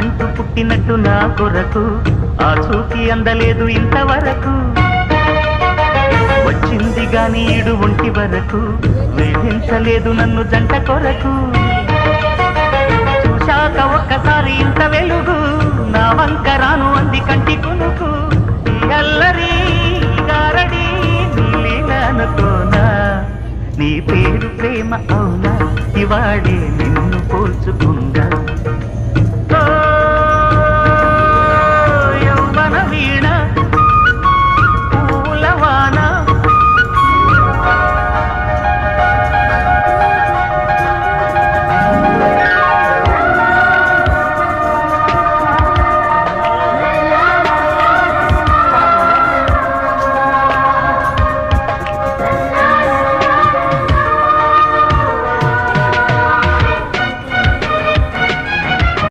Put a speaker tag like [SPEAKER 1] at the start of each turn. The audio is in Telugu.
[SPEAKER 1] నువ్వంటూ పుట్టినట్టు నా కొరకు ఆ చూకి అందలేదు ఇంతవరకు వచ్చింది గాని ఈడు ఒంటి వరకు వేధించలేదు నన్ను జంట కొరకు చూశాక ఒక్కసారి ఇంత వెలుగు నా వంకరాను అంది కంటి కునుకు ఈ అల్లరి గారడి నీలీలనుకోనా నీ పేరు ప్రేమ అవునా ఇవాడే